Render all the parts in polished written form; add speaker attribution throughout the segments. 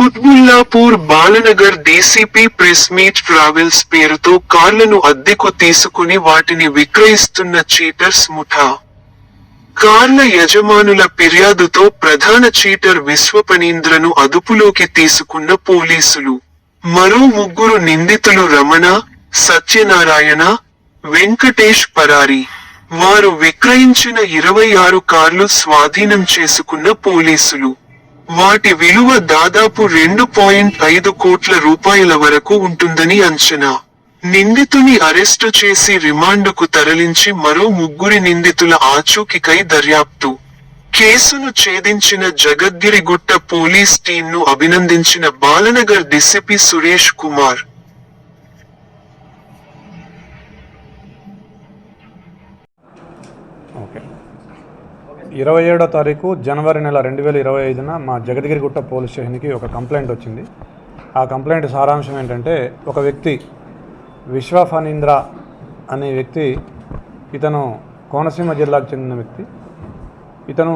Speaker 1: Quthbullapur Balanagar DCP press meet travels పేరుతో కార్లను అద్దెకు తీసుకుని వాటిని విక్రయిస్తున్న చీటర్స్ ముఠా. కార్ల యజమానుల ఫిర్యాదుతో ప్రధాన చీటర్ విశ్వఫణీంద్రను అదుపులోకి తీసుకున్న పోలీసులు. మరో ముగ్గురు నిందితులు రమణ, సత్యనారాయణ, వెంకటేష్ పరారీ. వారు విక్రయించిన 26 కార్లు స్వాధీనం చేసుకున్న పోలీసులు. వాటి విలువ దాదాపు 2.5 కోట్ల రూపాయల వరకు ఉంటుందని అంచనా. నిందితుని అరెస్టు చేసి రిమాండుకు తరలించి మరో ముగ్గురి నిందితుల ఆచూకీకై దర్యాప్తు. కేసును ఛేదించిన జగద్గిరిగుట్ట పోలీస్ టీంను అభినందించిన బాలనగర్ డీసీపీ సురేష్ కుమార్.
Speaker 2: 27వ తారీఖు జనవరి నెల 2025న మా జగద్గిరిగుట్ట పోలీస్ స్టేషన్కి ఒక కంప్లైంట్ వచ్చింది. ఆ కంప్లైంట్ సారాంశం ఏంటంటే, ఒక వ్యక్తి విశ్వఫణీంద్ర అనే వ్యక్తి, ఇతను కోనసీమ జిల్లాకు చెందిన వ్యక్తి. ఇతను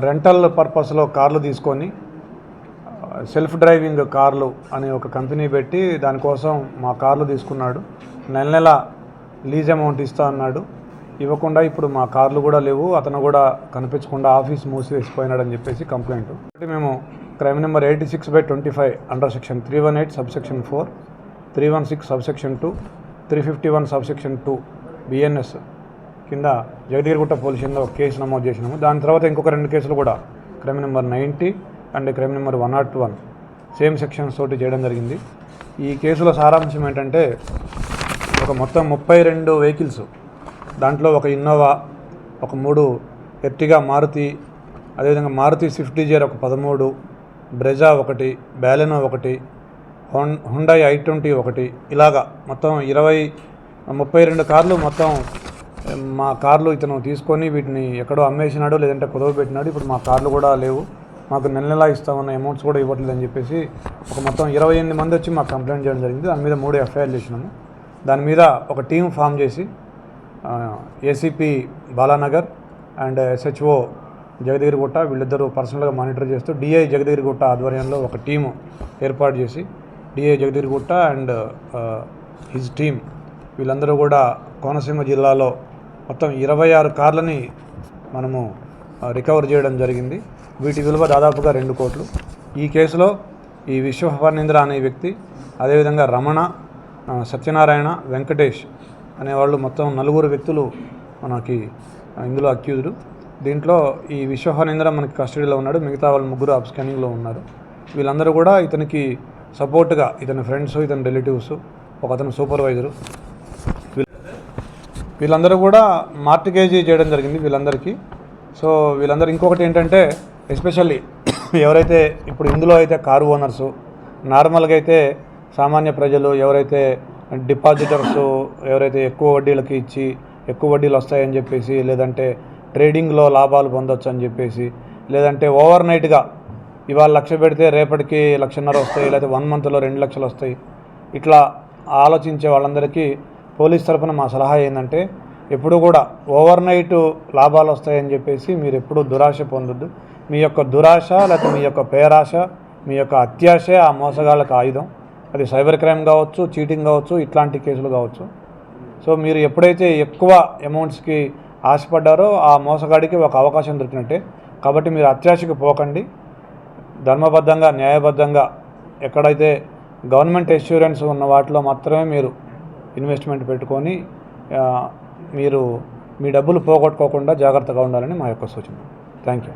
Speaker 2: రెంటల్ పర్పస్లో కార్లు తీసుకొని సెల్ఫ్ డ్రైవింగ్ కార్లు అనే ఒక కంపెనీ పెట్టి దానికోసం మా కార్లు తీసుకున్నాడు. నెల లీజ్ అమౌంట్ ఇస్తా అన్నాడు. ఇవ్వకుండా ఇప్పుడు మా కార్లు కూడా లేవు, అతను కూడా కనిపించకుండా ఆఫీస్ మూసివేసిపోయినాడని చెప్పేసి కంప్లైంట్. మేము crime number 86/25 under section 318 subsection 4, 316 subsection 2, 351 subsection 2 BNS కింద జగద్గిరిగుట్ట పోలీస్ స్టేషన్లో ఒక కేసు నమోదు చేసినాము. దాని తర్వాత ఇంకొక 2 కేసులు కూడా crime number 90 and crime number 101 same sections తోటి చేయడం జరిగింది. ఈ కేసుల సారాంశం ఏంటంటే, ఒక మొత్తం 32 వెహికల్స్, దాంట్లో ఒక ఇన్నోవా, ఒక 3 ఎర్టిగా మారుతి, అదేవిధంగా మారుతి స్విఫ్ట్ డిజైర్ ఒక 13, బ్రెజా 1, బ్యాలెనో 1, హుండాయ్ i20 1, ఇలాగా మొత్తం 32 కార్లు మొత్తం మా కార్లు ఇతను తీసుకొని వీటిని ఎక్కడో అమ్మేసినాడు, లేదంటే కుదవబెట్టినాడు. ఇప్పుడు మా కార్లు కూడా లేవు, మాకు నెల ఇస్తామన్న అమౌంట్స్ కూడా ఇవ్వట్లేదని చెప్పేసి ఒక మొత్తం 28 మంది వచ్చి మాకు కంప్లైంట్ చేయడం జరిగింది. దాని మీద 3 ఎఫ్ఐఆర్లు చేసినాము. దాని మీద ఒక టీం ఫామ్ చేసి ACP Balanagar and SHO Jagadgirigutta వీళ్ళిద్దరూ పర్సనల్గా మానిటర్ చేస్తూ డిఐ జగద్గిరిగుట్ట ఆధ్వర్యంలో ఒక టీము ఏర్పాటు చేసి DI Jagadgirigutta and his team వీళ్ళందరూ కూడా కోనసీమ జిల్లాలో మొత్తం 26 కార్లని మనము రికవర్ చేయడం జరిగింది. వీటి విలువ దాదాపుగా 2 కోట్లు. ఈ కేసులో ఈ విశ్వఫణీంద్ర అనే వ్యక్తి, అదేవిధంగా రమణ, సత్యనారాయణ, వెంకటేష్ అనేవాళ్ళు మొత్తం 4 వ్యక్తులు మనకి ఇందులో అక్యూజ్డ్. దీంట్లో ఈ విశ్వఫణీంద్ర మనకి కస్టడీలో ఉన్నాడు, మిగతా వాళ్ళు 3 అబ్స్కానింగ్లో ఉన్నారు. వీళ్ళందరూ కూడా ఇతనికి సపోర్ట్గా, ఇతని ఫ్రెండ్స్, ఇతని రిలేటివ్స్, ఒక అతను సూపర్వైజరు, వీళ్ళందరూ కూడా మార్టిగేజీ చేయడం జరిగింది వీళ్ళందరికీ. సో వీళ్ళందరూ ఇంకొకటి ఏంటంటే, ఎస్పెషల్లీ ఎవరైతే ఇప్పుడు ఇందులో అయితే కారు ఓనర్సు, నార్మల్గా అయితే సామాన్య ప్రజలు ఎవరైతే డిపాజిటర్స్ ఎవరైతే ఎక్కువ వడ్డీలకి ఇచ్చి ఎక్కువ వడ్డీలు వస్తాయని చెప్పేసి, లేదంటే ట్రేడింగ్లో లాభాలు పొందొచ్చు అని చెప్పేసి, లేదంటే ఓవర్ నైట్గా ఇవాళ 1,00,000 పెడితే రేపటికి 1,50,000 వస్తాయి, లేకపోతే 1 మంత్లో 2 లక్షలు వస్తాయి, ఇట్లా ఆలోచించే వాళ్ళందరికీ పోలీస్ తరఫున మా సలహా ఏంటంటే, ఎప్పుడు కూడా ఓవర్ నైట్ లాభాలు వస్తాయని చెప్పేసి మీరు ఎప్పుడూ దురాశ పొందొద్దు. మీ యొక్క దురాశ, లేకపోతే మీ యొక్క పేరాశ, మీ యొక్క అత్యాశే ఆ మోసగాళ్ళకి ఆయుధం. అది సైబర్ క్రైమ్ కావచ్చు, చీటింగ్ కావచ్చు, ఇట్లాంటి కేసులు కావచ్చు. సో మీరు ఎప్పుడైతే ఎక్కువ అమౌంట్స్కి ఆశపడ్డారో ఆ మోసగాడికి ఒక అవకాశం దొరికినట్టే. కాబట్టి మీరు అత్యాశకి పోకండి. ధర్మబద్ధంగా, న్యాయబద్ధంగా ఎక్కడైతే గవర్నమెంట్ ఎష్యూరెన్స్ ఉన్న వాటిలో మాత్రమే మీరు ఇన్వెస్ట్మెంట్ పెట్టుకొని మీరు మీ డబ్బులు పోగొట్టుకోకుండా జాగ్రత్తగా ఉండాలని మా యొక్క సూచన. Thank you.